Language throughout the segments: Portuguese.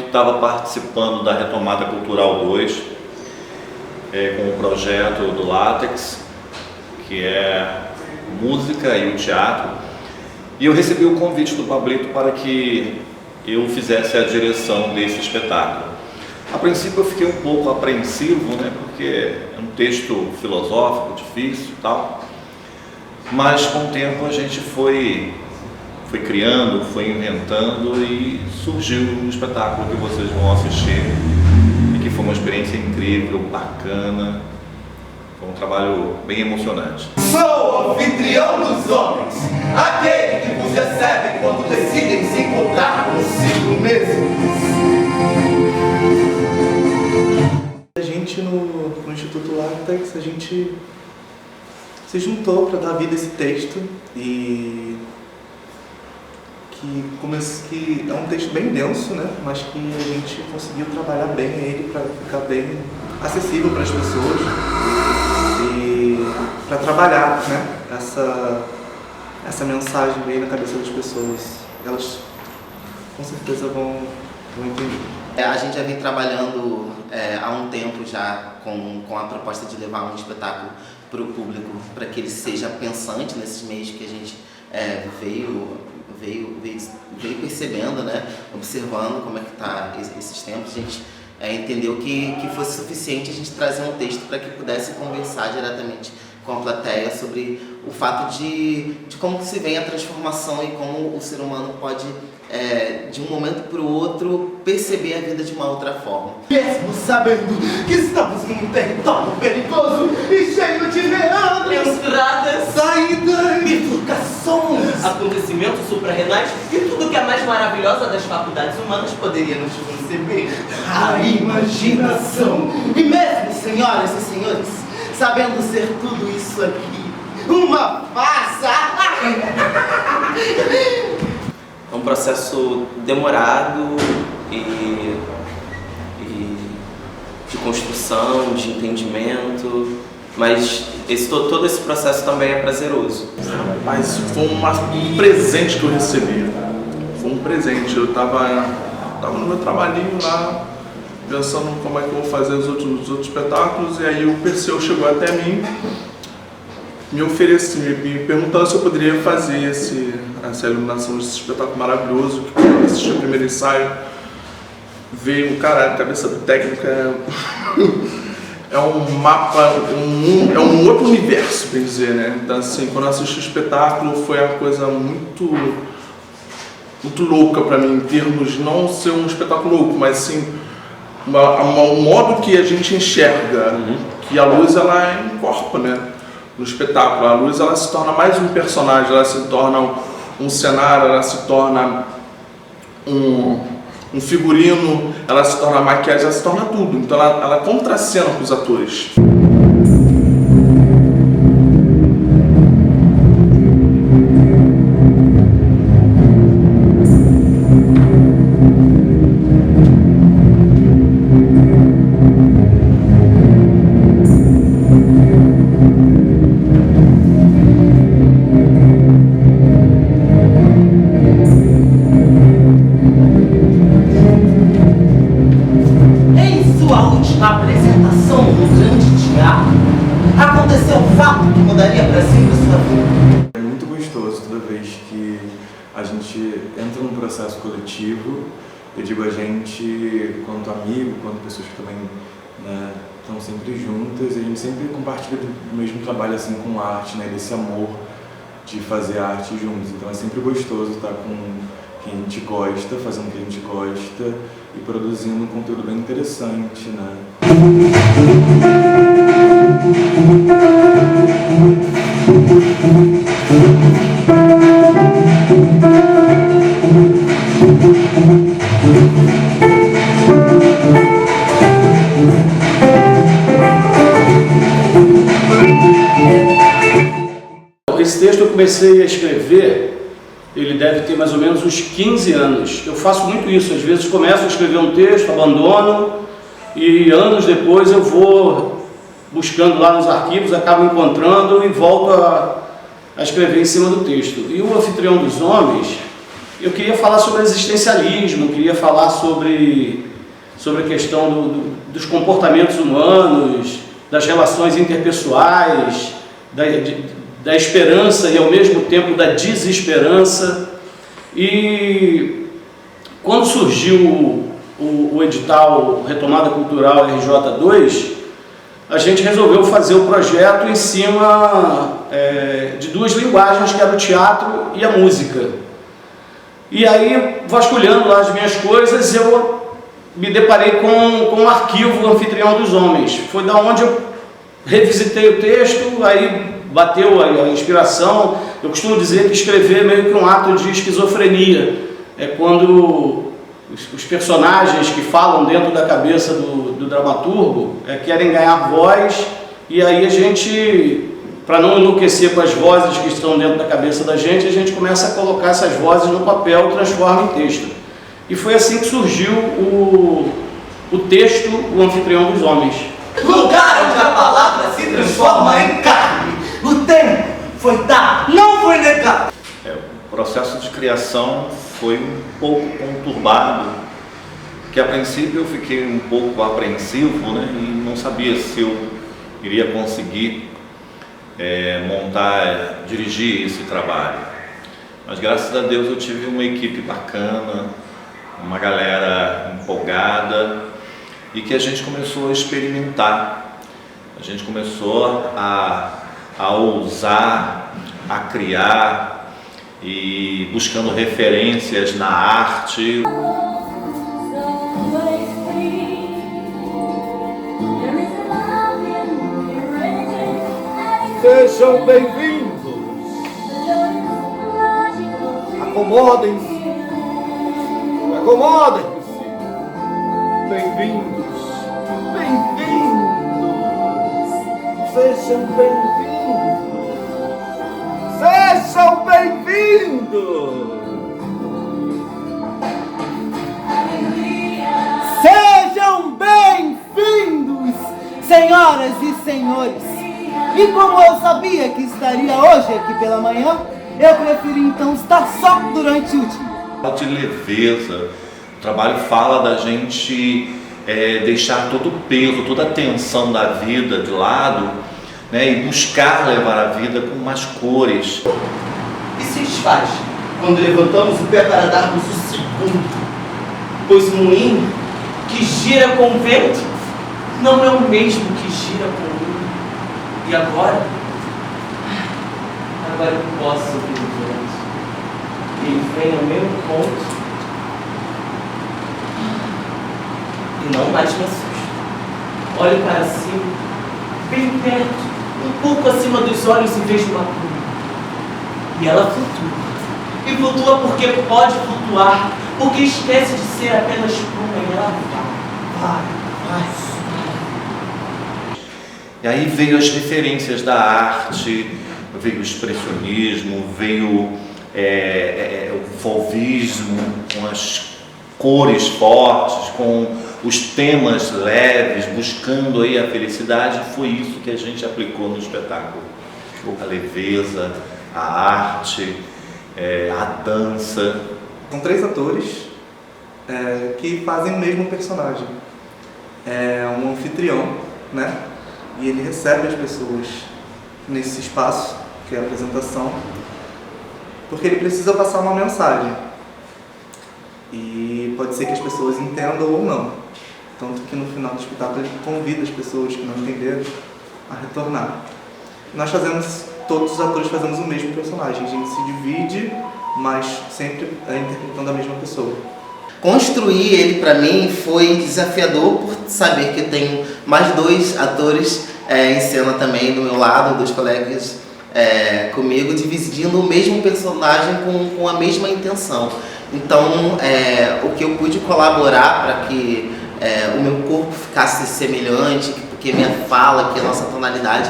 estava participando da Retomada Cultural 2, com o projeto do Látex, que é música e o teatro, e eu recebi o convite do Pablito para que eu fizesse a direção desse espetáculo. A princípio eu fiquei um pouco apreensivo, né, porque é um texto filosófico, difícil e tal, mas com o tempo a gente foi criando, foi inventando e surgiu um espetáculo que vocês vão assistir e que foi uma experiência incrível, bacana, foi um trabalho bem emocionante. Sou o anfitrião dos homens, aquele que vos recebe quando decidem se encontrar consigo mesmos. A gente no Instituto Látex, a gente se juntou para dar vida a esse texto e que é um texto bem denso, né? Mas que a gente conseguiu trabalhar bem ele para ficar bem acessível para as pessoas e para trabalhar, né? Essa mensagem bem na cabeça das pessoas. Elas com certeza vão entender. A gente já vem trabalhando há um tempo já com a proposta de levar um espetáculo para o público, para que ele seja pensante nesses meios que a gente veio percebendo, né? Observando como é que tá esses tempos. A gente entendeu que fosse suficiente a gente trazer um texto para que pudesse conversar diretamente com a plateia sobre o fato de como se vem a transformação e como o ser humano pode, de um momento para o outro, perceber a vida de uma outra forma. Mesmo sabendo que estamos num território perigoso e cheio de meandros, entradas, saídas, bifurcações, acontecimentos suprarrenais e tudo que a mais maravilhosa das faculdades humanas poderia nos conceber. a imaginação. E mesmo, senhoras e senhores, sabendo ser tudo isso aqui uma farsa. É um processo demorado e de construção, de entendimento, mas todo esse processo também é prazeroso. Mas foi um presente que eu recebi. Foi um presente. Eu tava no meu trabalhinho lá, pensando como é que eu vou fazer os outros espetáculos, e aí o Perseu chegou até mim, me perguntando se eu poderia fazer essa iluminação desse espetáculo maravilhoso. Que quando eu assisti o primeiro ensaio, veio, cara, a cabeça do técnico é um mapa, é um outro universo, bem dizer, né? Então, assim, quando eu assisti o espetáculo, foi uma coisa muito louca pra mim, em termos de não ser um espetáculo louco, mas sim o modo que a gente enxerga, que a luz ela encorpa, né? No espetáculo, a luz ela se torna mais um personagem, ela se torna um cenário, ela se torna um figurino, ela se torna maquiagem, ela se torna tudo. Então ela contracena com os atores. Apresentação no grande teatro, aconteceu um fato que mudaria para sempre a sua vida. É muito gostoso toda vez que a gente entra num processo coletivo. Eu digo a gente quanto amigo, quanto pessoas que também, né, estão sempre juntas, e a gente sempre compartilha do mesmo trabalho assim com arte, né, desse amor de fazer arte juntos. Então é sempre gostoso estar com quem a gente gosta, fazendo o que a gente gosta e produzindo um conteúdo bem interessante, né? Esse texto eu comecei a escrever, ele deve ter mais ou menos uns 15 anos. Eu faço muito isso, às vezes começo a escrever um texto, abandono, e anos depois eu vou buscando lá nos arquivos, acabo encontrando e volto a escrever em cima do texto. E o Anfitrião dos Homens eu queria falar sobre existencialismo, queria falar sobre a questão dos comportamentos humanos, das relações interpessoais, da esperança e ao mesmo tempo da desesperança. E quando surgiu o edital Retomada Cultural RJ2, a gente resolveu fazer o projeto em cima de duas linguagens, que era o teatro e a música. E aí, vasculhando lá as minhas coisas, eu me deparei com o arquivo Anfitrião dos Homens. Foi da onde eu revisitei o texto, aí bateu a inspiração. Eu costumo dizer que escrever é meio que um ato de esquizofrenia. É quando os personagens que falam dentro da cabeça do dramaturgo querem ganhar voz, e aí a gente, para não enlouquecer com as vozes que estão dentro da cabeça da gente, a gente começa a colocar essas vozes no papel e transforma em texto. E foi assim que surgiu o texto O Anfitrião dos Homens. Lugar onde a palavra se transforma em carne. O tempo foi dado, não foi negado. O processo de criação foi um pouco conturbado, que a princípio eu fiquei um pouco apreensivo, né, e não sabia se eu iria conseguir dirigir esse trabalho. Mas graças a Deus eu tive uma equipe bacana, uma galera empolgada, e que a gente começou a experimentar. A gente começou a ousar, a criar, e buscando referências na arte. Sejam bem-vindos. Acomodem-se. Acomodem-se. Bem-vindos. Bem-vindos. Sejam bem-vindos. Sejam bem-vindos! Sejam bem-vindos, senhoras e senhores! E como eu sabia que estaria hoje aqui pela manhã, eu preferi então estar só durante o dia. De leveza, o trabalho fala da gente deixar todo o peso, toda a tensão da vida de lado, né, e buscar levar a vida com mais cores. E se desfaz quando levantamos o pé para darmos o segundo, pois o moinho que gira com o vento não é o mesmo que gira com o mundo. E agora eu posso ouvir o vento. Ele vem ao meu encontro e não mais me assusta. Olho para cima, bem perto, um pouco acima dos olhos, e vejo uma pluma. E ela flutua. E flutua porque pode flutuar, porque esquece de ser apenas pluma, e ela vai. E aí veio as referências da arte, veio o expressionismo, veio o fauvismo, com as cores fortes, com os temas leves, buscando aí a felicidade. Foi isso que a gente aplicou no espetáculo. A leveza, a arte, a dança. São 3 atores que fazem o mesmo personagem. É um anfitrião, né? E ele recebe as pessoas nesse espaço, que é a apresentação, porque ele precisa passar uma mensagem. E pode ser que as pessoas entendam ou não. Tanto que no final do espetáculo ele convida as pessoas que não entenderam a retornar. Nós todos os atores fazemos o mesmo personagem. A gente se divide, mas sempre interpretando a mesma pessoa. Construir ele para mim foi desafiador, por saber que eu tenho mais 2 atores em cena também do meu lado, 2 colegas comigo, dividindo o mesmo personagem com a mesma intenção. Então, o que eu pude colaborar para que o meu corpo ficasse semelhante, que minha fala, que a nossa tonalidade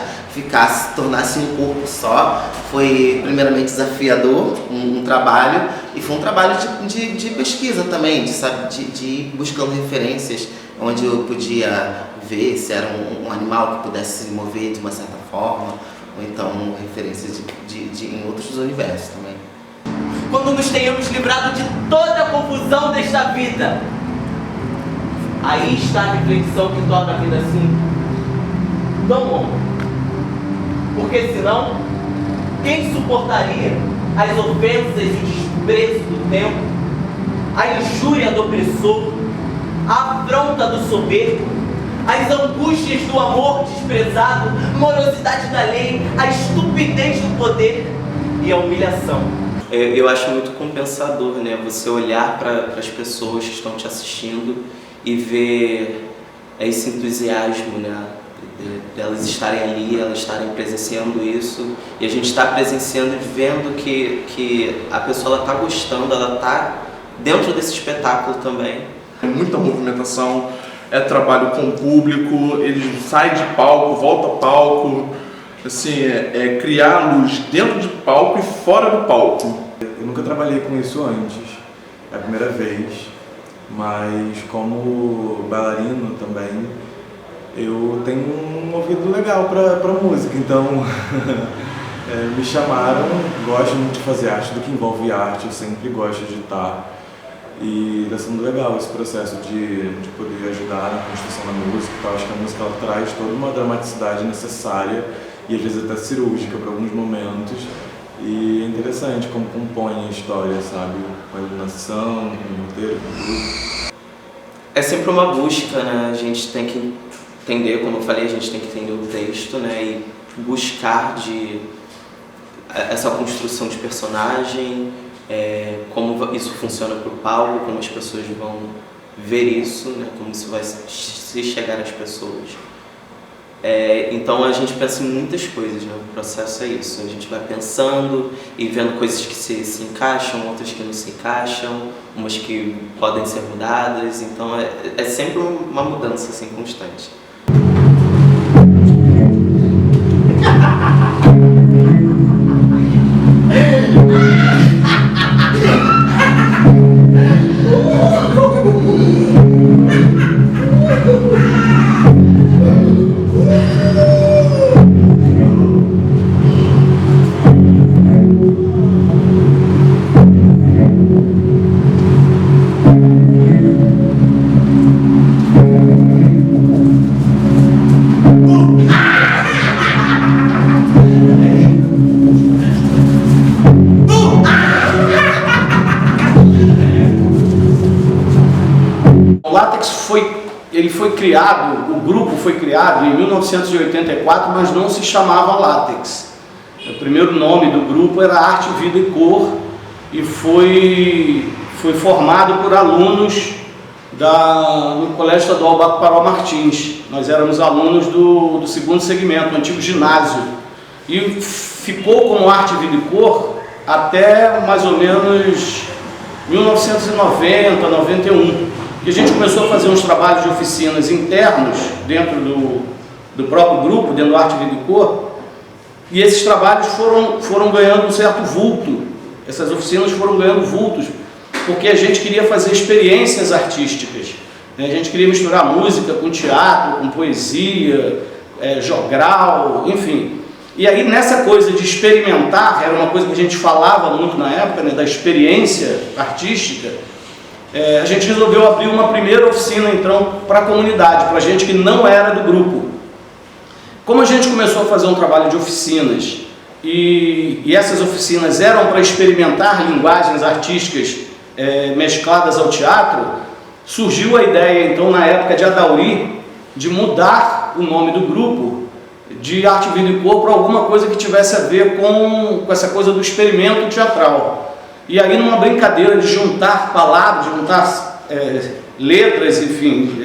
tornasse um corpo só, foi primeiramente desafiador, um trabalho, e foi um trabalho de pesquisa também, de ir buscando referências onde eu podia ver se era um animal que pudesse se mover de uma certa forma, ou então referências em outros universos também. quando nos tenhamos livrado de toda a confusão desta vida. Aí está a reflexão que torna a vida assim tão longa. Porque senão, quem suportaria as ofensas e o desprezo do tempo, a injúria do opressor, a afronta do soberbo, as angústias do amor desprezado, morosidade da lei, a estupidez do poder e a humilhação? Eu acho muito compensador, né? Você olhar para as pessoas que estão te assistindo e ver esse entusiasmo, né? Delas estarem ali, elas estarem presenciando isso, e a gente está presenciando e vendo que a pessoa está gostando, ela está dentro desse espetáculo também. É muita movimentação, é trabalho com o público, ele sai de palco, volta a palco, assim, é criar luz dentro de palco e fora do palco. Eu nunca trabalhei com isso antes, é a primeira vez, mas como bailarino também, eu tenho um ouvido legal para música, então me chamaram, gosto muito de fazer arte, do que envolve arte, eu sempre gosto de estar. E está sendo legal esse processo de poder ajudar na construção da música e tal. Acho que a música ela traz toda uma dramaticidade necessária e às vezes até cirúrgica para alguns momentos. E é interessante como compõe a história, sabe? Com a iluminação, com o roteiro, com tudo. É sempre uma busca, né? A gente tem que entender, como eu falei, a gente tem que entender o texto, né? E buscar essa construção de personagem, como isso funciona para o palco, como as pessoas vão ver isso, né? Como isso vai se chegar às pessoas. Então a gente pensa em muitas coisas, né? O processo é isso, a gente vai pensando e vendo coisas que se encaixam, outras que não se encaixam, umas que podem ser mudadas, então é sempre uma mudança assim, constante. O grupo foi criado em 1984, mas não se chamava Látex. O primeiro nome do grupo era Arte, Vida e Cor e foi formado por alunos no Colégio Estadual Baco Martins. Nós éramos alunos do segundo segmento, do antigo ginásio. E ficou como Arte, Vida e Cor até mais ou menos 1990, 91. E a gente começou a fazer uns trabalhos de oficinas internos dentro do próprio grupo, dentro do Arte, Vida e Cor, e esses trabalhos foram ganhando um certo vulto, essas oficinas foram ganhando vultos, porque a gente queria fazer experiências artísticas, né? A gente queria misturar música com teatro, com poesia, jogral, enfim. E aí nessa coisa de experimentar, era uma coisa que a gente falava muito na época, né, da experiência artística, a gente resolveu abrir uma primeira oficina então para a comunidade, para a gente que não era do grupo. Como a gente começou a fazer um trabalho de oficinas e essas oficinas eram para experimentar linguagens artísticas mescladas ao teatro, surgiu a ideia então na época de Adauri de mudar o nome do grupo de Arte, Vida e Cor para alguma coisa que tivesse a ver com essa coisa do experimento teatral. E aí numa brincadeira de juntar palavras, de juntar letras, enfim,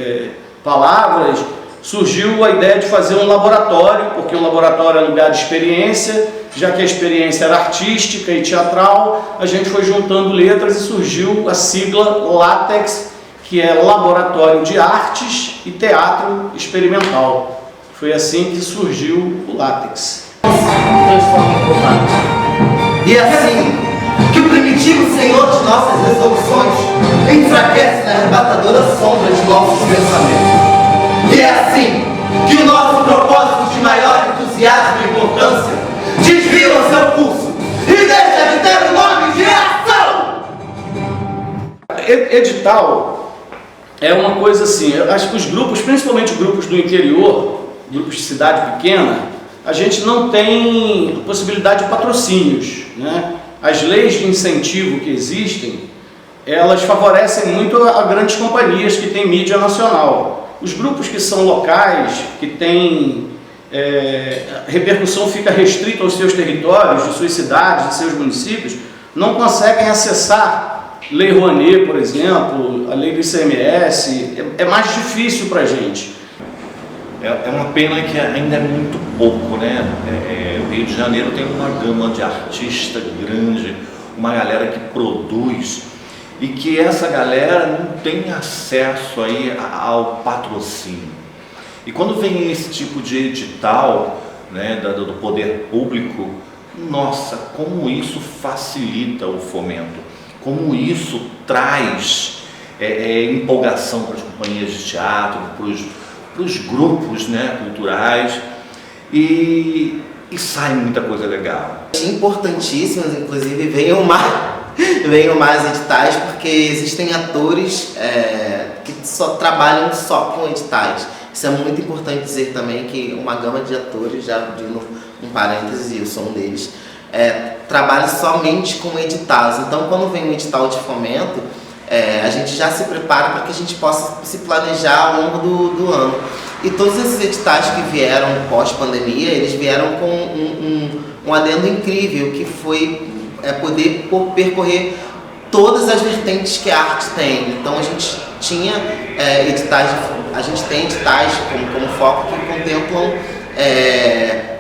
palavras, surgiu a ideia de fazer um laboratório, porque o laboratório é lugar de experiência, já que a experiência era artística e teatral, a gente foi juntando letras e surgiu a sigla Látex, que é Laboratório de Artes e Teatro Experimental. Foi assim que surgiu o Látex. E assim que o primitivo Senhor de nossas resoluções enfraquece na arrebatadora sombra de nossos pensamentos. E é assim que o nosso propósito de maior entusiasmo e importância desvia o seu curso e deixa de ter o nome de ação! edital é uma coisa assim, eu acho que os grupos, principalmente grupos do interior, grupos de cidade pequena, a gente não tem possibilidade de patrocínios, né? As leis de incentivo que existem, elas favorecem muito a grandes companhias que têm mídia nacional. Os grupos que são locais, que têm a repercussão fica restrita aos seus territórios, de suas cidades, de seus municípios, não conseguem acessar Lei Rouanet, por exemplo, a lei do ICMS, é mais difícil para a gente. É uma pena que ainda é muito pouco, né? O Rio de Janeiro tem uma gama de artistas grande, uma galera que produz, e que essa galera não tem acesso aí ao patrocínio. E quando vem esse tipo de edital, né, do poder público, nossa, como isso facilita o fomento, como isso traz empolgação para as companhias de teatro, para os grupos, né, culturais, e sai muita coisa legal. Importantíssimas, inclusive, venham mais editais, porque existem atores que trabalham só com editais. Isso é muito importante dizer também, que uma gama de atores, já abrindo um parênteses, eu sou um deles, trabalha somente com editais. Então, quando vem um edital de fomento, a gente já se prepara para que a gente possa se planejar ao longo do ano. E todos esses editais que vieram pós-pandemia, eles vieram com um adendo incrível, que foi poder percorrer todas as vertentes que a arte tem. Então a gente tinha editais, a gente tem editais como foco que contemplam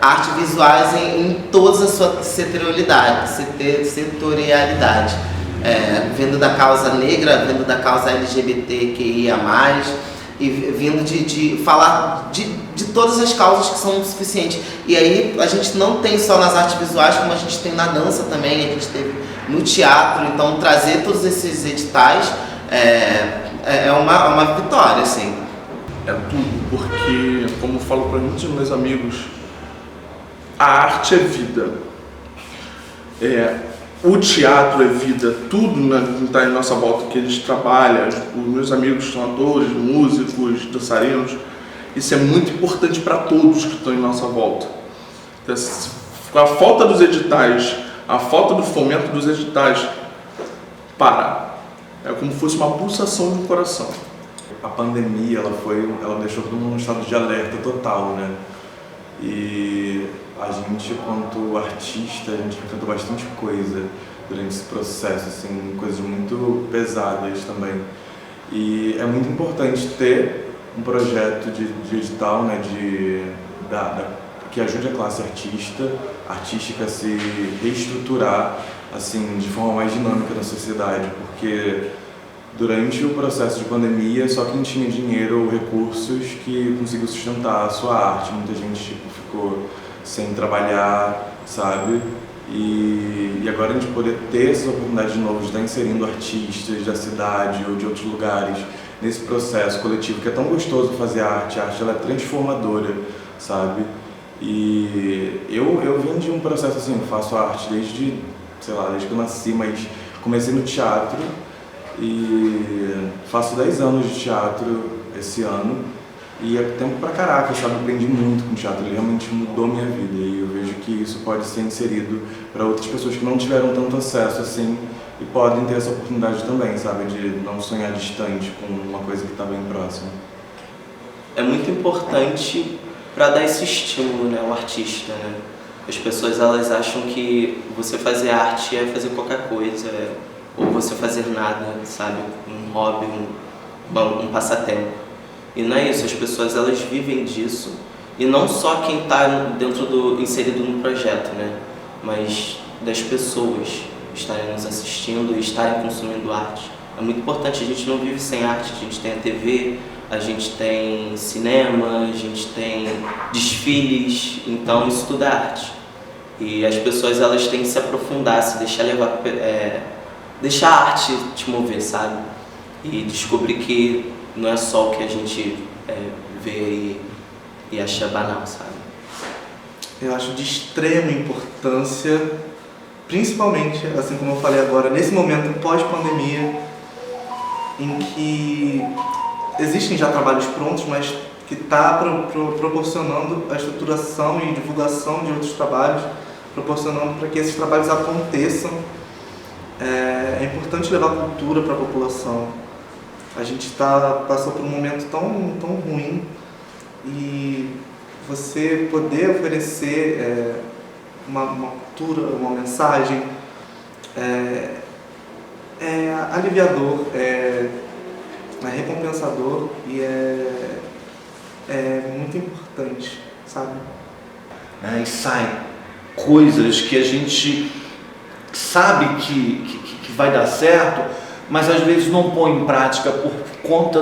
arte visuais em todas as suas setorialidades, vindo da causa negra, vindo da causa LGBTQIA+, e vindo de falar de todas as causas que são suficientes. E aí a gente não tem só nas artes visuais, como a gente tem na dança também, a gente teve no teatro. Então trazer todos esses editais é uma vitória, assim. É tudo, porque, como eu falo para muitos dos meus amigos, a arte é vida. O teatro é vida, tudo que está em nossa volta, que eles trabalham, os meus amigos são atores, músicos, dançarinos, isso é muito importante para todos que estão em nossa volta. Com a falta dos editais, a falta do fomento dos editais, é como se fosse uma pulsação no coração. A pandemia, ela deixou todo mundo num estado de alerta total, né? E a gente, quanto artista, a gente enfrentou bastante coisa durante esse processo, assim, coisas muito pesadas também. E é muito importante ter um projeto de edital, né, que ajude a classe artística a se reestruturar, assim, de forma mais dinâmica na sociedade, porque durante o processo de pandemia, só quem tinha dinheiro ou recursos que conseguiu sustentar a sua arte. Muita gente ficou sem trabalhar, sabe? E agora a gente poder ter essas oportunidades de novo, de estar inserindo artistas da cidade ou de outros lugares nesse processo coletivo, que é tão gostoso fazer arte. A arte, ela é transformadora, sabe? E eu vim de um processo assim, eu faço arte desde que eu nasci, mas comecei no teatro e faço 10 anos de teatro esse ano. E é tempo pra caraca, sabe? Eu aprendi muito com o teatro, ele realmente mudou minha vida. E eu vejo que isso pode ser inserido para outras pessoas que não tiveram tanto acesso assim e podem ter essa oportunidade também, sabe? De não sonhar distante com uma coisa que está bem próxima. É muito importante para dar esse estímulo, né, ao artista, né? As pessoas, elas acham que você fazer arte é fazer qualquer coisa, ou você fazer nada, sabe? Um hobby, um passatempo. E não é isso, as pessoas, elas vivem disso, e não só quem está inserido no projeto, né? Mas das pessoas estarem nos assistindo e estarem consumindo arte. É muito importante, a gente não vive sem arte, a gente tem a TV, a gente tem cinema, a gente tem desfiles, então isso tudo é arte. E as pessoas, elas têm que se aprofundar, se deixar levar, deixar a arte te mover, sabe? E descobrir que não é só o que a gente vê e acha banal, sabe? Eu acho de extrema importância, principalmente, assim como eu falei agora, nesse momento pós-pandemia, em que existem já trabalhos prontos, mas que está proporcionando a estruturação e divulgação de outros trabalhos, proporcionando para que esses trabalhos aconteçam. É importante levar cultura para a população. A gente passou por um momento tão ruim, e você poder oferecer uma cultura, uma mensagem, é aliviador, é recompensador e é muito importante, sabe? E saem coisas que a gente sabe que vai dar certo, mas às vezes não põe em prática por conta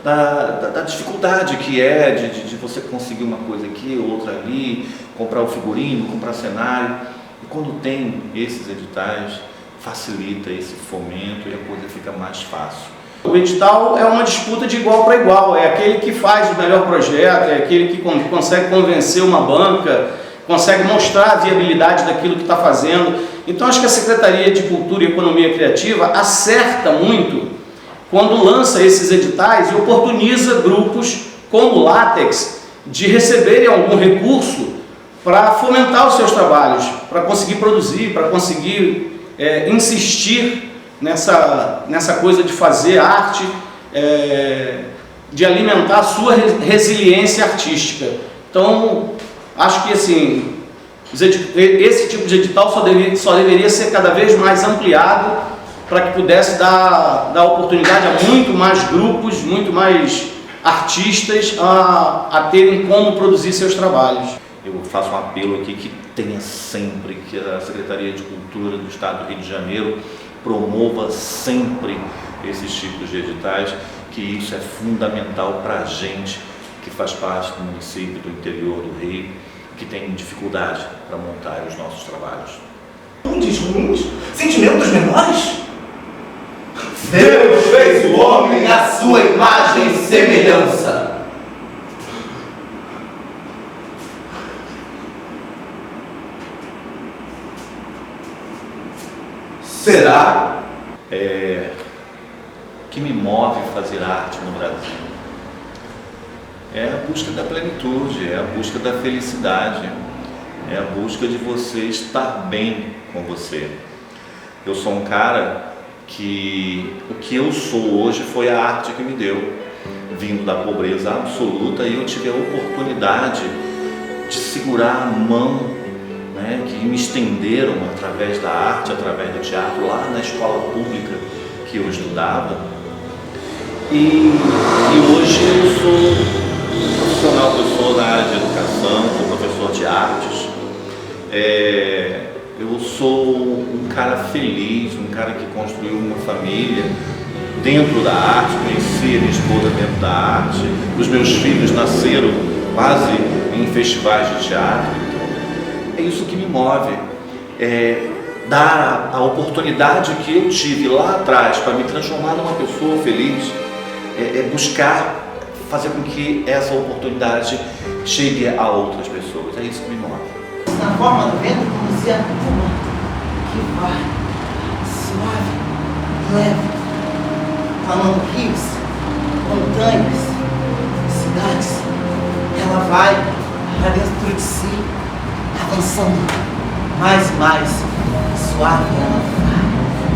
da dificuldade que é de você conseguir uma coisa aqui, outra ali, comprar o figurino, comprar cenário. E quando tem esses editais, facilita esse fomento e a coisa fica mais fácil. O edital é uma disputa de igual para igual, é aquele que faz o melhor projeto, é aquele que consegue convencer uma banca, consegue mostrar a viabilidade daquilo que está fazendo. Então acho que a Secretaria de Cultura e Economia Criativa acerta muito quando lança esses editais e oportuniza grupos como o Látex de receberem algum recurso para fomentar os seus trabalhos, para conseguir produzir, para conseguir insistir nessa coisa de fazer arte, de alimentar a sua resiliência artística. Então, acho que assim, esse tipo de edital só deveria ser cada vez mais ampliado para que pudesse dar oportunidade a muito mais grupos, muito mais artistas a terem como produzir seus trabalhos. Eu faço um apelo aqui que tenha sempre, que a Secretaria de Cultura do Estado do Rio de Janeiro promova sempre esses tipos de editais, que isso é fundamental para a gente que faz parte do município, do interior do Rio, que tem dificuldade para montar os nossos trabalhos. Ondes ruins? Sentimentos menores? Deus fez o homem à sua imagem e semelhança. Será? O que me move a fazer arte no Brasil é a busca da plenitude, é a busca da felicidade, é a busca de você estar bem com você. Eu sou um cara que o que eu sou hoje foi a arte que me deu, vindo da pobreza absoluta, e eu tive a oportunidade de segurar a mão, né, que me estenderam através da arte, através do teatro, lá na escola pública que eu estudava. E hoje eu sou profissional, eu sou na área de educação, sou professor de artes. Eu sou um cara feliz, um cara que construiu uma família dentro da arte, conheci a minha esposa dentro da arte, os meus filhos nasceram quase em festivais de teatro. É isso que me move, dar a oportunidade que eu tive lá atrás para me transformar numa pessoa feliz, buscar fazer com que essa oportunidade chegue a outras pessoas. É isso que me move. Na forma do vento conduzir a turma que vai suave, leve, falando rios, montanhas, cidades. Ela vai para dentro de si, avançando mais e mais, suave.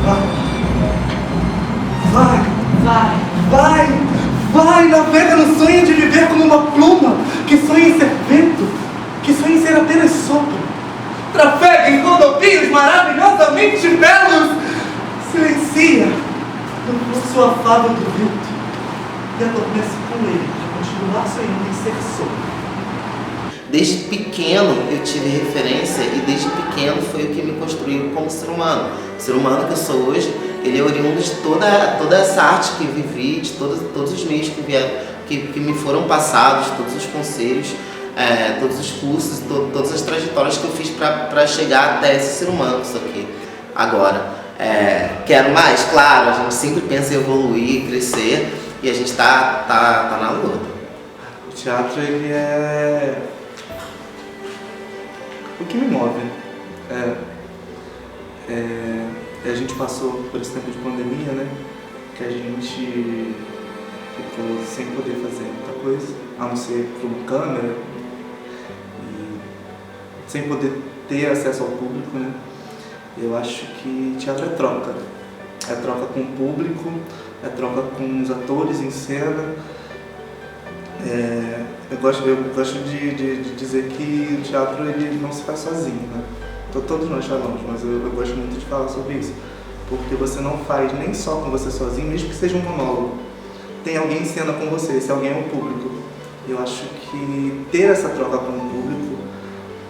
Ela Vai, navega no sonho de viver como uma pluma, que sonha em ser vento, que sonha em ser apenas sopro. Trafega em rodovias maravilhosamente belos, silencia no fluxo afável do vento e adormece com ele para continuar sonhando em ser sopro. Desde pequeno eu tive referência e desde pequeno foi o que me construiu como ser humano. O ser humano que eu sou hoje, ele é oriundo de toda essa arte que eu vivi, de todos os meios que vieram, que me foram passados, todos os conselhos, todos os cursos, todas as trajetórias que eu fiz para chegar até esse ser humano que sou aqui agora. Quero mais? Claro, a gente sempre pensa em evoluir, crescer, e a gente tá na luta. O teatro, ele é o que me move. A gente passou por esse tempo de pandemia, né? que a gente ficou sem poder fazer muita coisa, a não ser por uma câmera, e sem poder ter acesso ao público, né? Eu acho que teatro é troca. É troca com o público, é troca com os atores em cena. Eu gosto de dizer que o teatro ele não se faz sozinho, né? Todos nós falamos, mas eu gosto muito de falar sobre isso. Porque você não faz nem só com você sozinho, mesmo que seja um monólogo. Tem alguém em cena com você, esse alguém é o público. Eu acho que ter essa troca com o público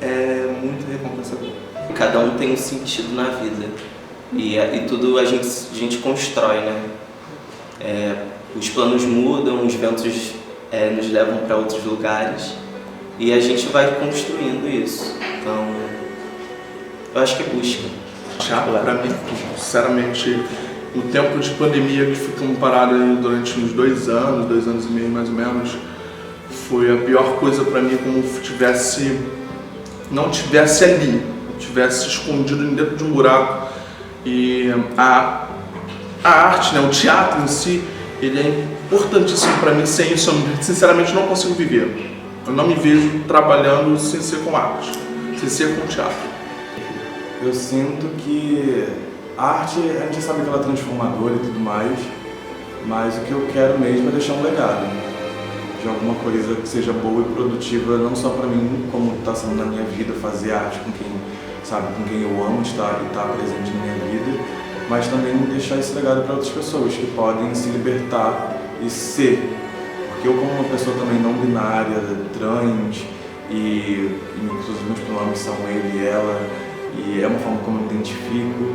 é muito recompensador. Cada um tem um sentido na vida e tudo a gente constrói, né? Os planos mudam, os ventos nos levam para outros lugares e a gente vai construindo isso. Então, eu acho que é busca. Teatro, para mim, sinceramente, no tempo de pandemia que ficamos parados durante uns 2 anos e meio mais ou menos, foi a pior coisa para mim, como se não tivesse ali, tivesse escondido dentro de um buraco. E a arte, né, o teatro em si, ele é importantíssimo para mim. Sem isso, eu sinceramente não consigo viver. Eu não me vejo trabalhando sem ser com arte, sem ser com teatro. Eu sinto que a arte, a gente sabe que ela é transformadora e tudo mais, mas o que eu quero mesmo é deixar um legado de alguma coisa que seja boa e produtiva, não só para mim, como está sendo na minha vida, fazer arte com quem eu amo estar e estar presente na minha vida, mas também deixar esse legado para outras pessoas que podem se libertar e ser. Porque eu, como uma pessoa também não binária, trans, e os meus pronomes são ele e ela, e é uma forma como eu me identifico,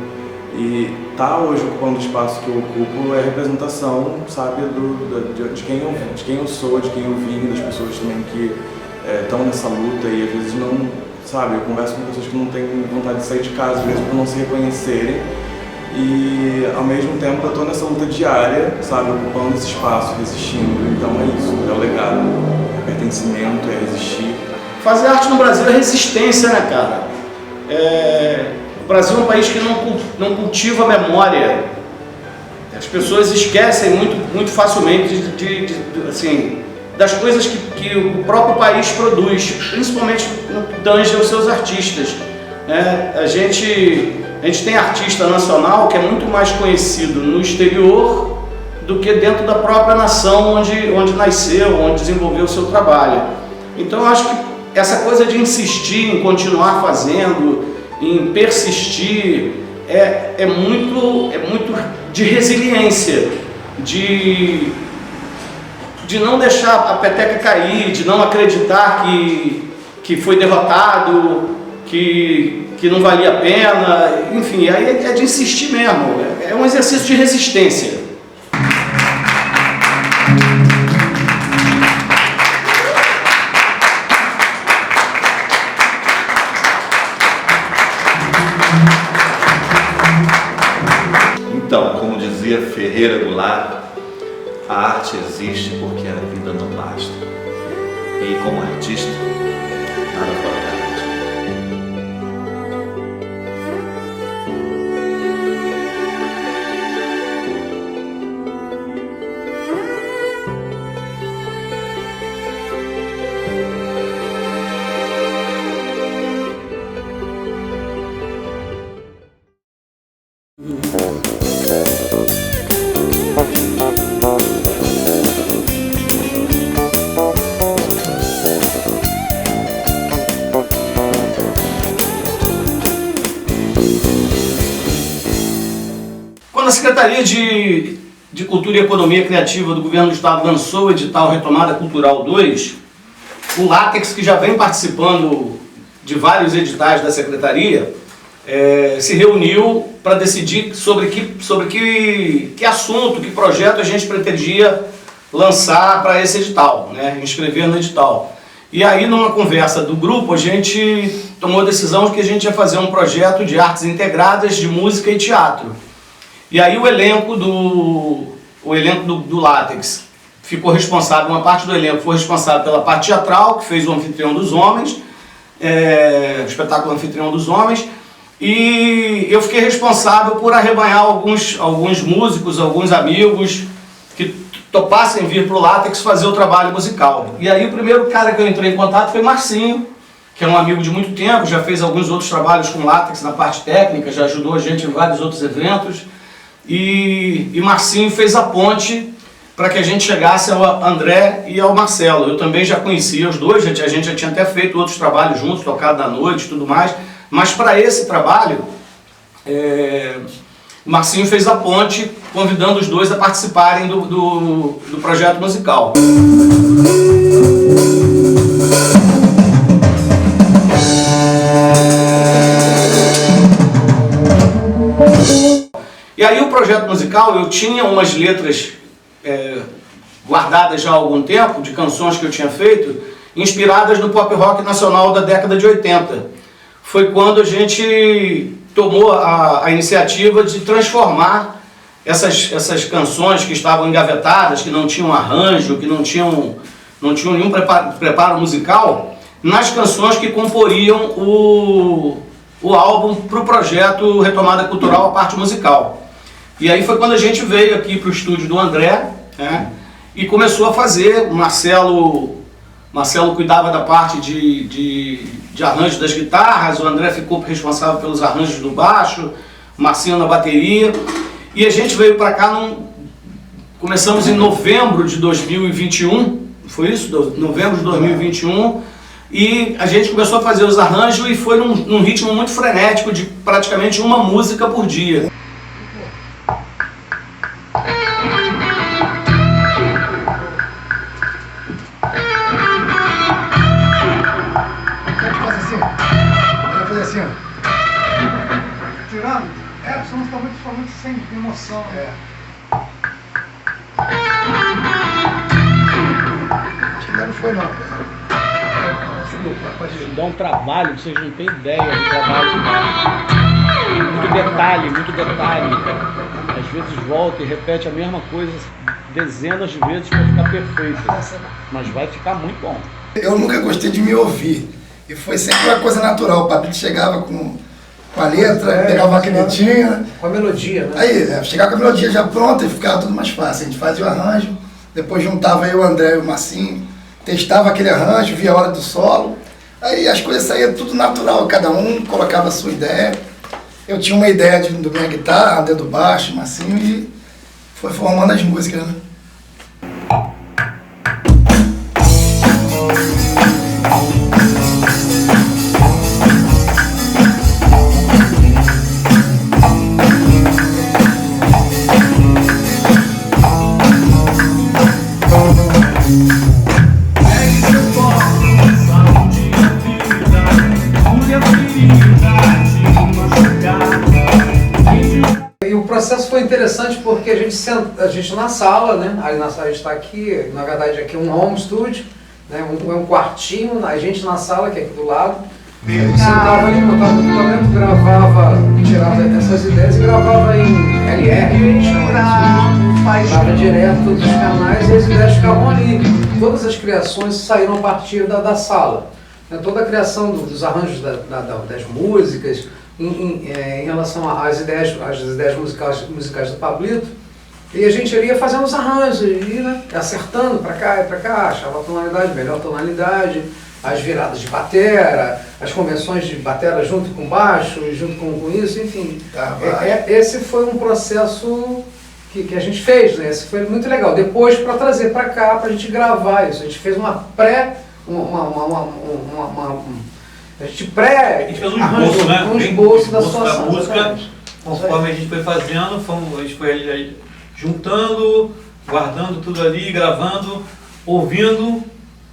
e tá hoje ocupando o espaço que eu ocupo é representação, sabe, de quem eu sou, de quem eu vim, das pessoas também que estão nessa luta e às vezes não, sabe, eu converso com pessoas que não têm vontade de sair de casa, às vezes por não se reconhecerem, e ao mesmo tempo eu tô nessa luta diária, sabe, ocupando esse espaço, resistindo. Então é isso, é o legado, é pertencimento, é resistir. Fazer arte no Brasil é resistência, né, cara? O Brasil é um país que não cultiva a memória. As pessoas esquecem muito facilmente assim, das coisas que o próprio país produz, principalmente no que tange aos seus artistas. A gente tem artista nacional que é muito mais conhecido no exterior do que dentro da própria nação onde nasceu, onde desenvolveu o seu trabalho. Então eu acho que essa coisa de insistir em continuar fazendo, em persistir, é muito de resiliência, de não deixar a peteca cair, de não acreditar que foi derrotado, que não valia a pena, enfim, aí é de insistir mesmo, é um exercício de resistência. Então, como dizia Ferreira Goulart, a arte existe porque a vida não basta. E como artista, nada fora da arte. Quando a Secretaria de Cultura e Economia Criativa do Governo do Estado lançou o edital Retomada Cultural 2, o Látex, que já vem participando de vários editais da Secretaria, se reuniu para decidir sobre que assunto, que projeto a gente pretendia lançar para esse edital, né, inscrever no edital. E aí, numa conversa do grupo, a gente tomou a decisão de que a gente ia fazer um projeto de artes integradas de música e teatro. E aí o elenco do Látex ficou responsável, uma parte do elenco foi responsável pela parte teatral, que fez o Anfitrião dos Homens, o espetáculo Anfitrião dos Homens, E eu fiquei responsável por arrebanhar alguns músicos, alguns amigos que topassem vir para o Látex fazer o trabalho musical. E aí o primeiro cara que eu entrei em contato foi Marcinho, que é um amigo de muito tempo, já fez alguns outros trabalhos com Látex na parte técnica, já ajudou a gente em vários outros eventos. E Marcinho fez a ponte para que a gente chegasse ao André e ao Marcelo. Eu também já conhecia os dois, a gente já tinha até feito outros trabalhos juntos, tocado na noite e tudo mais. Mas para esse trabalho, o Marcinho fez a ponte, convidando os dois a participarem do projeto musical. E aí o projeto musical, eu tinha umas letras guardadas já há algum tempo, de canções que eu tinha feito, inspiradas no pop rock nacional da década de 80. Foi quando a gente tomou a iniciativa de transformar essas canções que estavam engavetadas, que não tinham arranjo, que não tinham nenhum preparo musical, nas canções que comporiam o álbum para o projeto Retomada Cultural, a parte musical. E aí foi quando a gente veio aqui para o estúdio do André, né, e começou a fazer. O Marcelo cuidava da parte de arranjo das guitarras, o André ficou responsável pelos arranjos do baixo, o Marcinho na bateria. E a gente veio para cá, começamos em novembro de 2021, foi isso? Novembro de 2021, e a gente começou a fazer os arranjos e foi num ritmo muito frenético, de praticamente uma música por dia. Tirando, a música foi muito sem emoção. Não foi não. Dá um trabalho que vocês não têm ideia do trabalho que dá. Muito detalhe. Às vezes volta e repete a mesma coisa dezenas de vezes para ficar perfeito. Mas vai ficar muito bom. Eu nunca gostei de me ouvir. E foi sempre uma coisa natural. O Pablito chegava com a letra, pegava uma canetinha. Com a melodia, né? Aí, chegava com a melodia já pronta e ficava tudo mais fácil. A gente fazia o arranjo, depois juntava eu, o André e o Marcinho, testava aquele arranjo, via a hora do solo. Aí as coisas saíam tudo natural, cada um colocava a sua ideia. Eu tinha uma ideia da minha guitarra, André do baixo, Marcinho, e foi formando as músicas, né? E o processo foi interessante porque a gente na sala, né? Aí na sala a gente está aqui, na verdade aqui é um home studio, né? Um quartinho, a gente na sala, que é aqui do lado. A gente sentava ali, botava no equipamento, gravava, tirava essas ideias e gravava em LR, a gente chama isso. Gravava direto todos os canais e as ideias ficavam ali. Todas as criações saíram a partir da sala. Toda a criação dos arranjos das músicas, em relação às ideias musicais do Pablito, e a gente ia fazendo os arranjos, né, acertando para cá e para cá, achava a tonalidade, melhor tonalidade, as viradas de batera, as convenções de batera junto com baixo, junto com isso, enfim. Esse foi um processo que a gente fez, né? Esse foi muito legal. Depois, para trazer para cá, para a gente gravar isso, a gente fez uma a gente fez um esboço, né? Um esboço da situação, da música. Conforme a gente foi fazendo, a gente foi juntando, guardando tudo ali, gravando, ouvindo,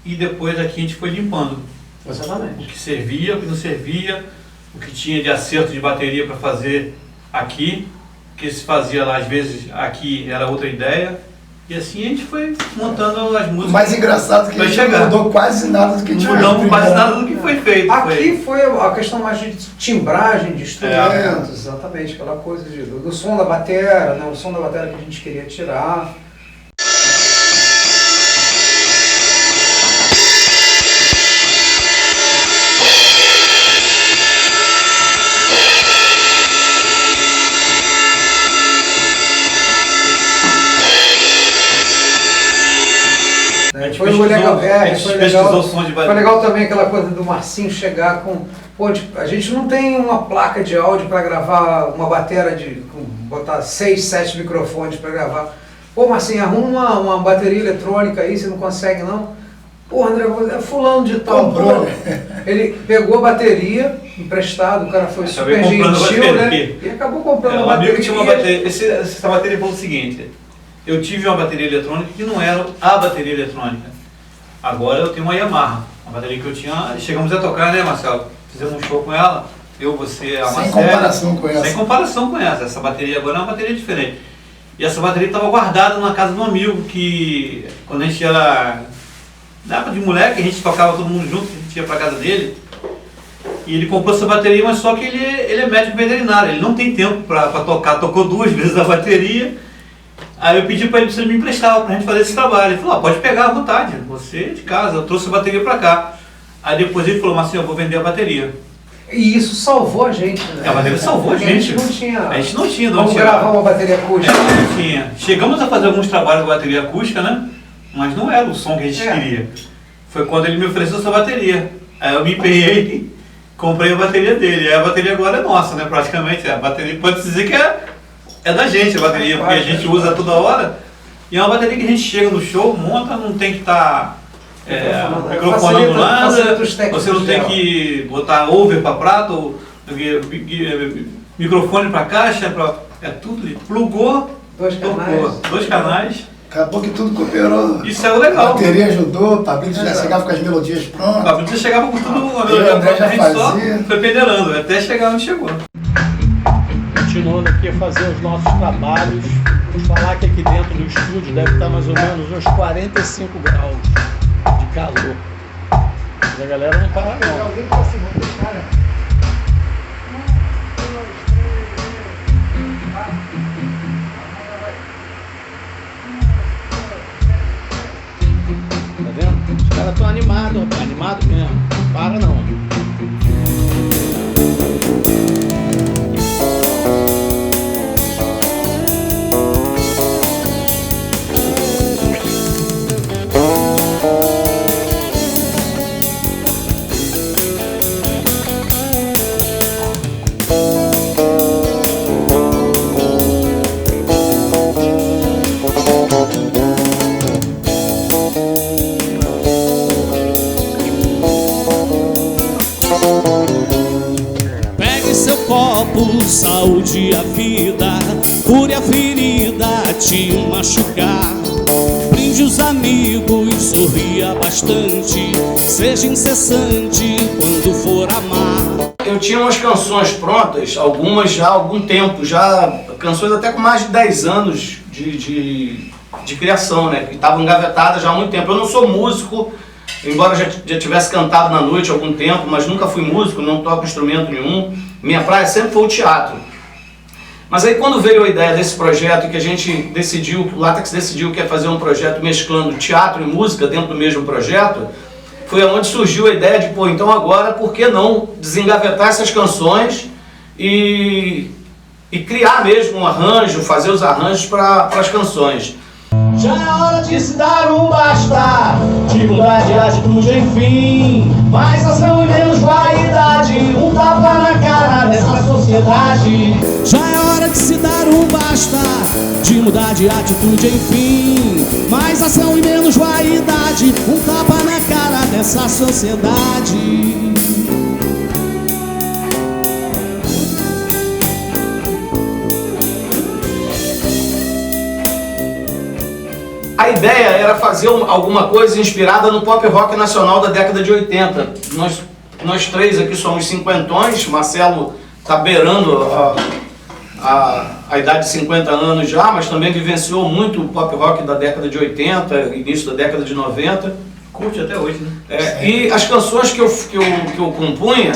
e depois aqui a gente foi limpando. Exatamente. O que servia, o que não servia, o que tinha de acerto de bateria para fazer aqui, o que se fazia lá, às vezes aqui era outra ideia. E assim a gente foi montando as músicas. O mais engraçado é que a gente não mudou quase nada do que a gente fez. Mudamos quase nada do que foi feito. Aqui foi a questão mais de timbragem de instrumentos, exatamente, aquela coisa do som da bateria, né? O som da bateria que a gente queria tirar. Foi legal, pesquisou o som de foi legal também aquela coisa do Marcinho chegar com... Pô, a gente não tem uma placa de áudio para gravar uma bateria botar 6, 7 microfones para gravar. Pô, Marcinho, arruma uma bateria eletrônica aí, você não consegue não? Pô, André, é fulano de tal. Pô, ele pegou a bateria emprestado, o cara foi super gentil, né? E acabou comprando uma bateria. Tinha uma bateria. Essa bateria foi o seguinte, eu tive uma bateria eletrônica que não era a bateria eletrônica. Agora eu tenho uma Yamaha, uma bateria que eu tinha, chegamos a tocar, né, Marcelo? Fizemos um show com ela, eu, você, a Marcela. Sem comparação com essa. Sem comparação com essa. Essa bateria agora é uma bateria diferente. E essa bateria estava guardada na casa de um amigo que, quando a gente era... Na época de moleque, a gente tocava todo mundo junto, a gente ia pra casa dele. E ele comprou essa bateria, mas só que ele é médico veterinário, ele não tem tempo pra tocar. Tocou 2 vezes a bateria. Aí eu pedi pra ele se ele me emprestava pra gente fazer esse trabalho. Ele falou, pode pegar à vontade, você é de casa, eu trouxe a bateria pra cá. Aí depois ele falou, Marcinho, eu vou vender a bateria. E isso salvou a gente, né? A bateria salvou a gente. A gente não tinha. Vamos gravar uma bateria acústica. Não tinha. Chegamos a fazer alguns trabalhos com bateria acústica, né? Mas não era o som que a gente queria. Foi quando ele me ofereceu essa bateria. Aí eu me empenhei, comprei a bateria dele. Aí a bateria agora é nossa, né? Praticamente. A bateria pode dizer que é da gente a bateria, porque a gente usa toda hora. E é uma bateria que a gente chega no show, monta, não tem que estar microfonando nada, você não tem que botar over para prato, microfone para caixa, é tudo ali. Plugou, 2 canais. Acabou que tudo cooperou. Isso é legal. A bateria ajudou, o Pablito já chegava com as melodias prontas. O Pablito já chegava com tudo, a melodia pronta, a gente só foi pederando, até chegar onde chegou. Continuando aqui a fazer os nossos trabalhos, vou falar que aqui dentro do estúdio deve estar mais ou menos uns 45 graus de calor. Mas a galera não para não. Tá vendo? Os caras estão animados, rapaz, animado mesmo. Não para não. Saúde a vida, cure a ferida, te machucar. Brinde os amigos, sorria bastante, seja incessante quando for amar. Eu tinha umas canções prontas, algumas já há algum tempo, já canções até com mais de 10 anos de criação, né? Que estavam engavetadas já há muito tempo. Eu não sou músico, embora já tivesse cantado na noite há algum tempo, mas nunca fui músico, não toco instrumento nenhum. Minha praia sempre foi o teatro. Mas aí quando veio a ideia desse projeto, que a gente decidiu, o Látex decidiu que ia fazer um projeto mesclando teatro e música dentro do mesmo projeto, foi onde surgiu a ideia de, pô, então agora por que não desengavetar essas canções e criar mesmo um arranjo, fazer os arranjos para as canções. Já é hora de se dar um basta, de mudar de atitude, enfim. Mais ação e menos vaidade, um tapa na cara dessa sociedade. Já é hora de se dar um basta, de mudar de atitude, enfim. Mais ação e menos vaidade, um tapa na cara dessa sociedade. A ideia era fazer alguma coisa inspirada no pop rock nacional da década de 80. Nós três aqui somos cinquentões, Marcelo está beirando a idade de 50 anos já, mas também vivenciou muito o pop rock da década de 80, início da década de 90. Curte até hoje, né? E as canções que eu compunha,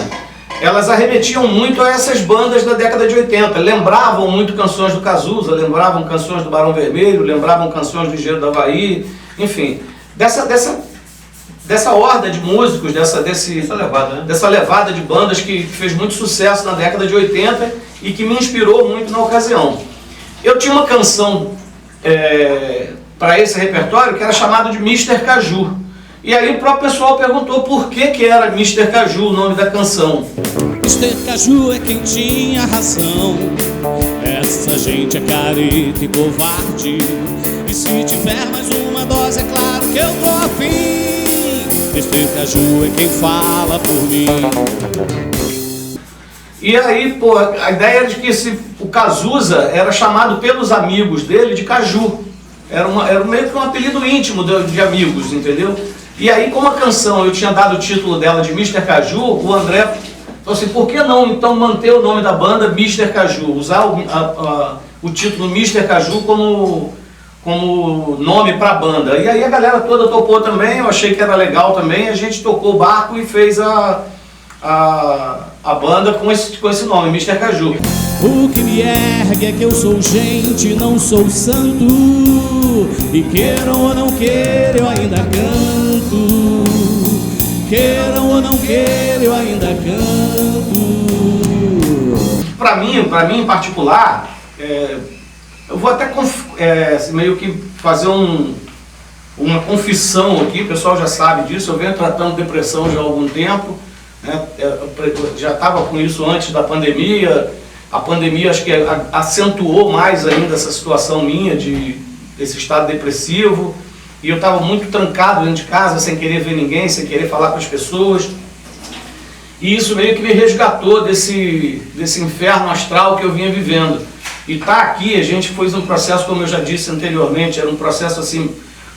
elas arremetiam muito a essas bandas da década de 80, lembravam muito canções do Cazuza, lembravam canções do Barão Vermelho, lembravam canções do Engenheiro do Havaí, enfim, dessa horda de músicos, dessa levada de bandas que fez muito sucesso na década de 80 e que me inspirou muito na ocasião. Eu tinha uma canção para esse repertório que era chamado de Mr. Caju. E aí o próprio pessoal perguntou por que era Mr. Caju o nome da canção. Mr. Caju é quem tinha razão. Essa gente é careta e covarde. E se tiver mais uma dose, é claro que eu tô afim. Mr. Caju é quem fala por mim. E aí, pô, a ideia era de que o Cazuza era chamado pelos amigos dele de Caju. Era meio que um apelido íntimo de amigos, entendeu? E aí, como a canção, eu tinha dado o título dela de Mr. Caju, o André falou assim, por que não então manter o nome da banda Mr. Caju? Usar o título Mr. Caju como nome para a banda. E aí a galera toda topou também, eu achei que era legal também, a gente tocou o barco e fez a banda com esse nome, Mr. Caju. O que me ergue é que eu sou gente, não sou santo. E queiram ou não queiram, eu ainda canto. Queiram ou não queiram, eu ainda canto. Pra mim em particular, eu vou até meio que fazer uma confissão aqui, o pessoal já sabe disso, eu venho tratando depressão já há algum tempo, né? Eu já estava com isso antes da pandemia, a pandemia acho que acentuou mais ainda essa situação minha desse estado depressivo, e eu estava muito trancado dentro de casa, sem querer ver ninguém, sem querer falar com as pessoas, e isso meio que me resgatou desse inferno astral que eu vinha vivendo. E tá aqui, a gente fez um processo, como eu já disse anteriormente, era um processo assim,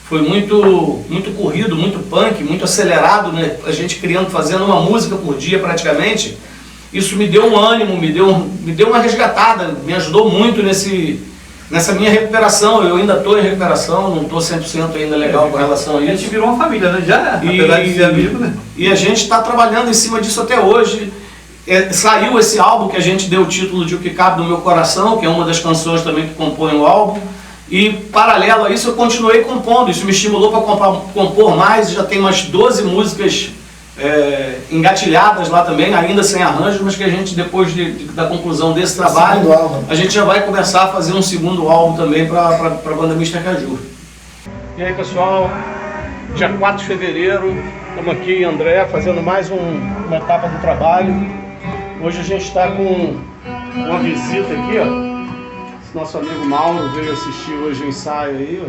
foi muito corrido, muito punk, muito acelerado, né? A gente fazendo uma música por dia praticamente. Isso me deu um ânimo, me deu uma resgatada, me ajudou muito nessa minha recuperação. Eu ainda estou em recuperação, não estou 100% ainda legal com relação a isso. A gente virou uma família, né? Já, apesar de ser amigo, né? E a gente está trabalhando em cima disso até hoje. Saiu esse álbum que a gente deu o título de O Que Cabe no Meu Coração, que é uma das canções também que compõe o álbum. E paralelo a isso eu continuei compondo, isso me estimulou para compor mais, já tem umas 12 músicas engatilhadas lá também, ainda sem arranjo, mas que a gente, depois da conclusão desse trabalho, a gente já vai começar a fazer um segundo álbum também para a banda Mr. Caju. E aí pessoal, dia 4 de fevereiro, estamos aqui em André fazendo mais uma etapa do trabalho. Hoje a gente está com uma visita aqui, ó. Esse nosso amigo Mauro veio assistir hoje o ensaio aí, ó.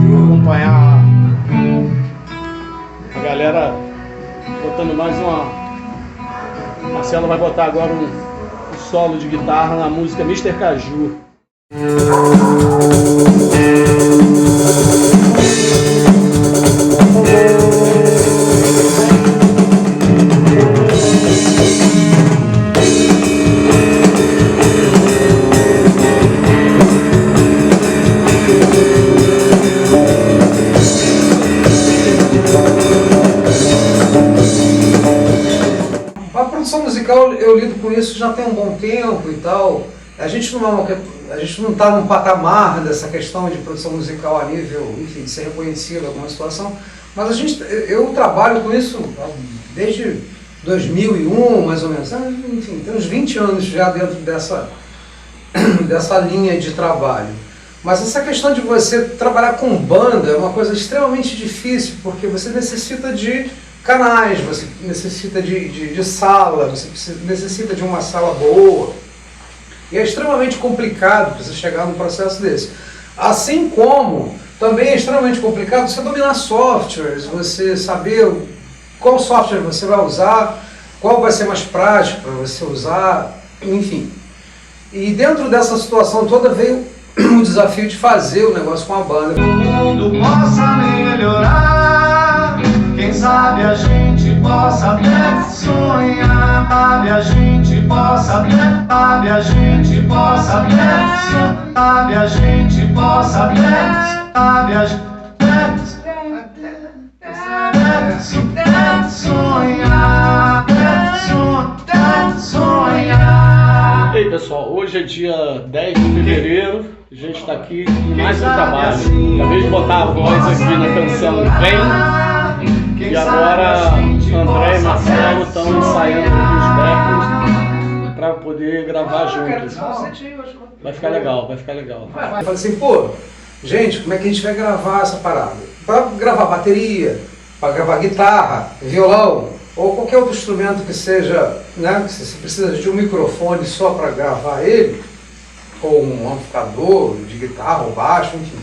Vou acompanhar a galera botando mais uma... Marcelo vai botar agora um solo de guitarra na música Mr. Caju. Eu lido com isso já tem um bom tempo e tal. A gente não está num patamar dessa questão de produção musical a nível, enfim, de ser reconhecido em alguma situação, mas eu trabalho com isso desde 2001, mais ou menos. Enfim, tem uns 20 anos já dentro dessa linha de trabalho. Mas essa questão de você trabalhar com banda é uma coisa extremamente difícil, porque você necessita de canais, você necessita de sala, você necessita de uma sala boa. E é extremamente complicado você chegar num processo desse. Assim como também é extremamente complicado você dominar softwares, você saber qual software você vai usar, qual vai ser mais prático para você usar, enfim. E dentro dessa situação toda veio o desafio de fazer o negócio com a banda. O mundo possa melhorar, quem sabe a gente possa até sonhar, sabe a gente possa até, sabe a gente possa até, sabe a gente possa até, sabe a gente sonhar, sonhar. E aí pessoal, hoje é dia 10 de fevereiro, a gente está aqui em mais um trabalho. Acabei de botar a voz aqui na canção Vem, e agora André e Marcelo estão ensaiando aqui os backs para poder gravar juntos. Vai ficar legal, vai ficar legal. Eu falei assim, pô, gente, como é que a gente vai gravar essa parada? Para gravar bateria, para gravar guitarra, violão, ou qualquer outro instrumento que seja, né, que você precisa de um microfone só para gravar ele, ou um amplificador de guitarra ou baixo, enfim,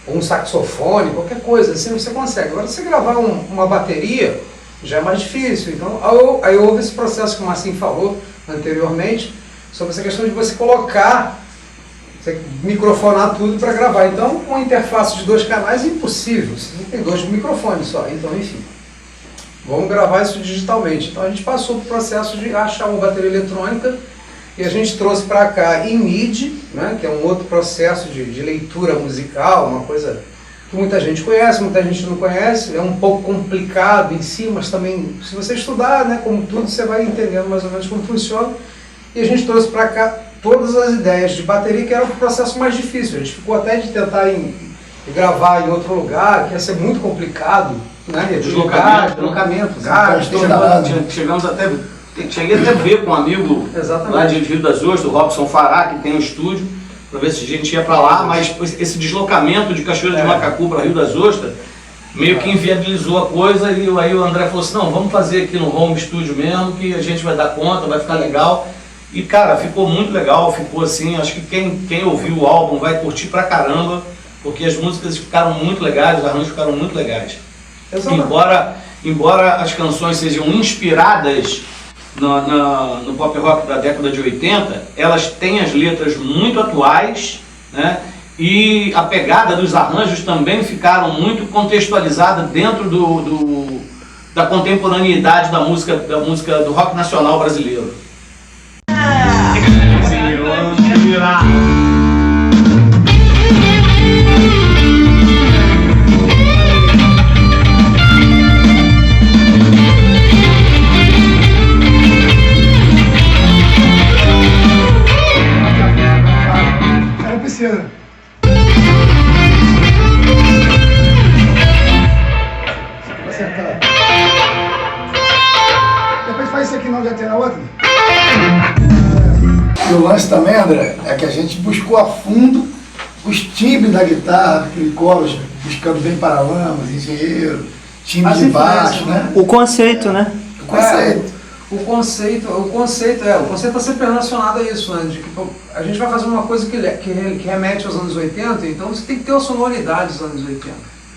ou um saxofone, qualquer coisa, assim você consegue. Agora, você gravar uma bateria já é mais difícil. Então, aí houve esse processo que o Marcinho falou anteriormente, sobre essa questão de você colocar, você microfonar tudo para gravar. Então, com uma interface de 2 canais é impossível, você tem 2 microfones só. Então, enfim, vamos gravar isso digitalmente. Então, a gente passou para o processo de achar uma bateria eletrônica e a gente trouxe para cá em MIDI, né, que é um outro processo de leitura musical, uma coisa que muita gente conhece, muita gente não conhece, é um pouco complicado em si, mas também, se você estudar, né, como tudo, você vai entendendo mais ou menos como funciona. E a gente trouxe para cá todas as ideias de bateria, que era o processo mais difícil. A gente ficou até de tentar gravar em outro lugar, que ia ser muito complicado, né, deslocamento, gás, chegamos até... Cheguei até a ver com um amigo lá de Rio das Ostras, o Robson Fará, que tem um estúdio, para ver se a gente ia para lá, mas esse deslocamento de Cachoeira de Macacu para Rio das Ostras meio que inviabilizou a coisa, e aí o André falou assim, não, vamos fazer aqui no home studio mesmo, que a gente vai dar conta, vai ficar legal. E cara, ficou muito legal, ficou assim, acho que quem ouviu o álbum vai curtir pra caramba, porque as músicas ficaram muito legais, os arranjos ficaram muito legais. Embora as canções sejam inspiradas no pop rock da década de 80, elas têm as letras muito atuais, né? E a pegada dos arranjos também ficaram muito contextualizadas dentro da contemporaneidade da música do rock nacional brasileiro. Era piscina. Depois faz isso aqui não, já tem na outra. E o lance também, André, é que a gente buscou a fundo os timbres da guitarra, aquele coro, buscando bem Paralamas, Engenheiro, timbre de baixo, né? O conceito, né? O conceito. O conceito está sempre relacionado a isso, né? De que a gente vai fazer uma coisa que remete aos anos 80, então você tem que ter a sonoridade dos anos 80.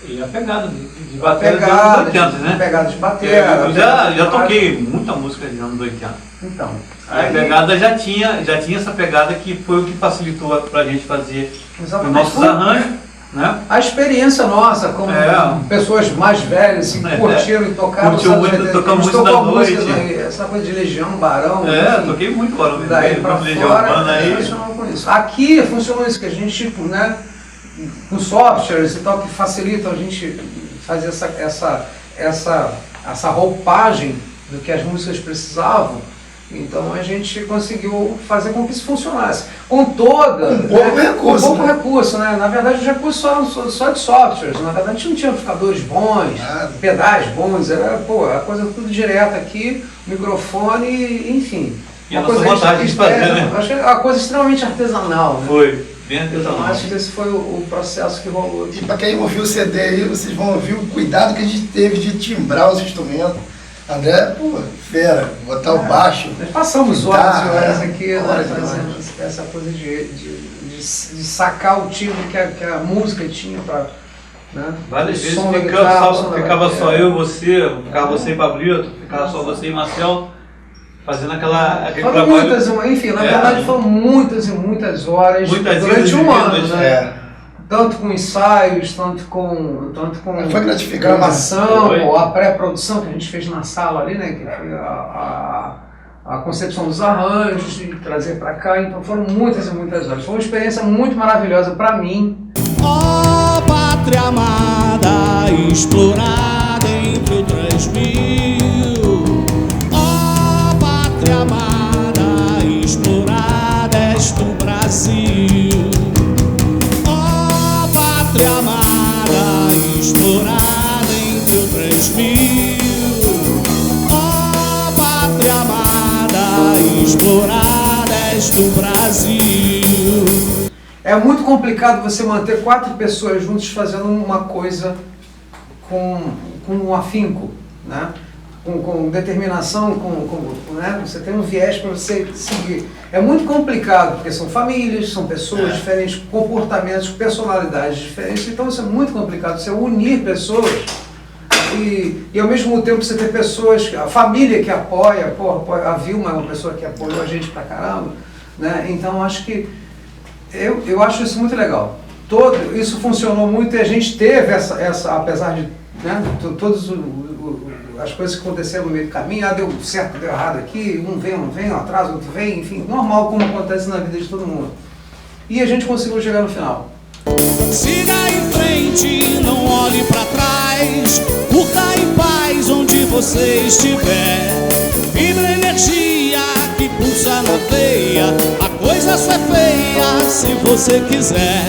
E a pegada de bateria dos anos 80, né? A pegada de bateria. Eu já toquei muita música de anos 80. Então. A pegada já tinha essa pegada que foi o que facilitou pra gente fazer os nossos arranjos, né? A experiência nossa, como pessoas mais velhas, assim, curtiram e tocaram. Tocamos muito da noite. Essa coisa de Legião, Barão. Toquei muito Barão. Daí pra fora, funcionou com isso. Aqui funcionou isso, que a gente, tipo, né, com softwares e tal, que facilitam a gente fazer essa roupagem do que as músicas precisavam. Então a gente conseguiu fazer com que isso funcionasse. Com toda... Um pouco recurso. Um pouco recurso, né? Na verdade, os recursos só de softwares. Na verdade, a gente não tinha amplificadores bons, pedais bons. Era, a coisa tudo direta aqui, microfone, enfim. E a nossa vontade de fazer, né? Acho que é uma coisa extremamente artesanal, né? Foi, bem artesanal. Então, acho que esse foi o processo que rolou aqui. E para quem ouviu o CD aí, vocês vão ouvir o cuidado que a gente teve de timbrar os instrumentos. André, fera, botar o baixo. Nós passamos horas e horas aqui, fazendo essa coisa de sacar o timbre que a música tinha para... Né? Várias vezes ficava só eu, você, ficava você e Pablito, ficava só você e Marcel, fazendo aquele trabalho. Muitas, enfim, na verdade foram muitas e muitas horas durante um ano, né? Tanto com ensaios, tanto com foi gratificante, gravação, ou a pré-produção que a gente fez na sala ali, né? Que foi a concepção dos arranjos, e trazer para cá. Então foram muitas e muitas horas. Foi uma experiência muito maravilhosa para mim. Ó pátria amada, explorada entre outras mil. Ó pátria amada, explorada és do Brasil. Explorada entre outras mil. Ó pátria amada, explorada és do Brasil. É muito complicado você manter 4 pessoas juntas fazendo uma coisa com um afinco, né? Com determinação, né? Você tem um viés para você seguir. É muito complicado, porque são famílias, são pessoas diferentes, comportamentos, personalidades diferentes, então isso é muito complicado, você unir pessoas e ao mesmo tempo você ter pessoas, a família que apoia, a Vilma é uma pessoa que apoiou a gente pra caramba, né? Então acho que, eu acho isso muito legal. Isso funcionou muito e a gente teve essa apesar de, né, todas as coisas que aconteceram no meio do caminho, deu certo, deu errado aqui, um vem, um atraso, outro vem, enfim, normal como acontece na vida de todo mundo. E a gente conseguiu chegar no final. Siga em frente, não olhe pra trás, curta em paz onde você estiver. Vibra energia que pulsa na veia, a coisa só é feia se você quiser.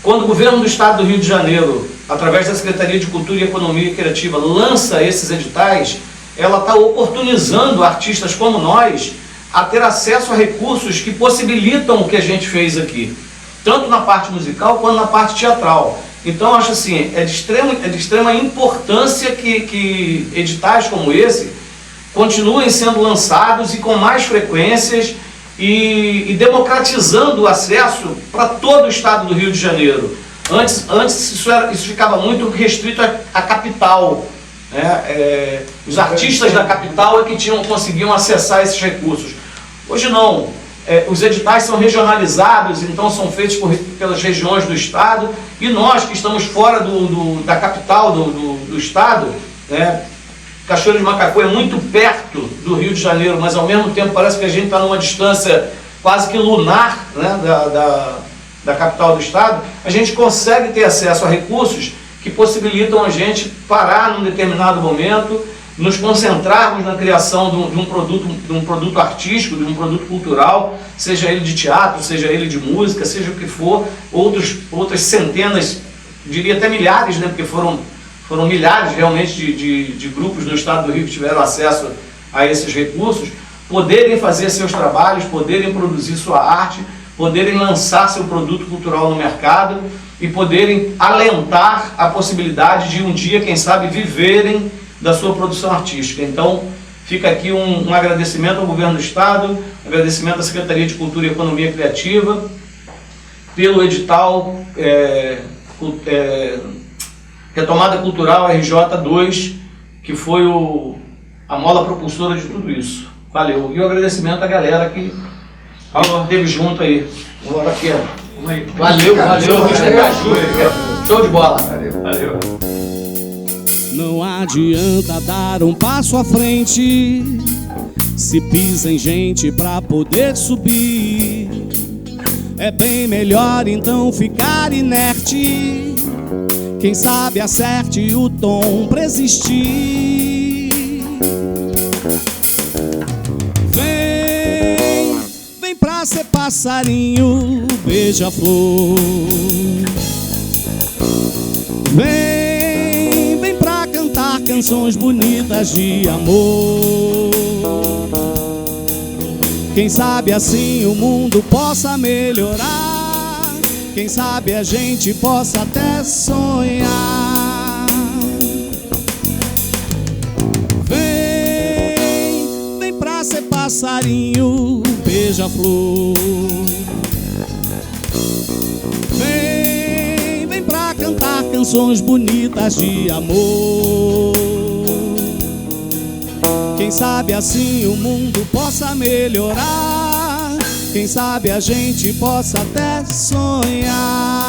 Quando o governo do estado do Rio de Janeiro, através da Secretaria de Cultura e Economia Criativa, lança esses editais, ela está oportunizando artistas como nós a ter acesso a recursos que possibilitam o que a gente fez aqui, tanto na parte musical quanto na parte teatral. Então, acho assim, é de extrema importância que editais como esse continuem sendo lançados e com mais frequências e democratizando o acesso para todo o estado do Rio de Janeiro. Antes isso ficava muito restrito à capital, né? Os artistas da capital é que conseguiam acessar esses recursos. Hoje não. Os editais são regionalizados, então são feitos pelas regiões do estado, e nós que estamos fora da capital do estado, né? Cachoeiro de Macacu é muito perto do Rio de Janeiro, mas ao mesmo tempo parece que a gente está numa distância quase que lunar, né, da capital do estado. A gente consegue ter acesso a recursos que possibilitam a gente parar num determinado momento, nos concentrarmos na criação de um produto artístico, de um produto cultural, seja ele de teatro, seja ele de música, seja o que for, outras centenas, diria até milhares, né, porque foram milhares realmente de grupos no estado do Rio que tiveram acesso a esses recursos, poderem fazer seus trabalhos, poderem produzir sua arte, poderem lançar seu produto cultural no mercado e poderem alentar a possibilidade de um dia, quem sabe, viverem da sua produção artística. Então, fica aqui um agradecimento ao governo do estado, agradecimento à Secretaria de Cultura e Economia Criativa pelo edital Retomada Cultural RJ2, que foi a mola propulsora de tudo isso. Valeu. E o agradecimento à galera que esteve junto aí. Bora aqui, ó. Valeu. Show de bola. Valeu. Não adianta dar um passo à frente se pisa em gente pra poder subir. É bem melhor então ficar inerte. Quem sabe acerte o tom pra existir. Vem pra ser passarinho, beija-flor. Vem pra cantar canções bonitas de amor. Quem sabe assim o mundo possa melhorar. Quem sabe a gente possa até sonhar. Vem pra ser passarinho, beija-flor. Vem pra cantar canções bonitas de amor. Quem sabe assim o mundo possa melhorar. Quem sabe a gente possa até sonhar.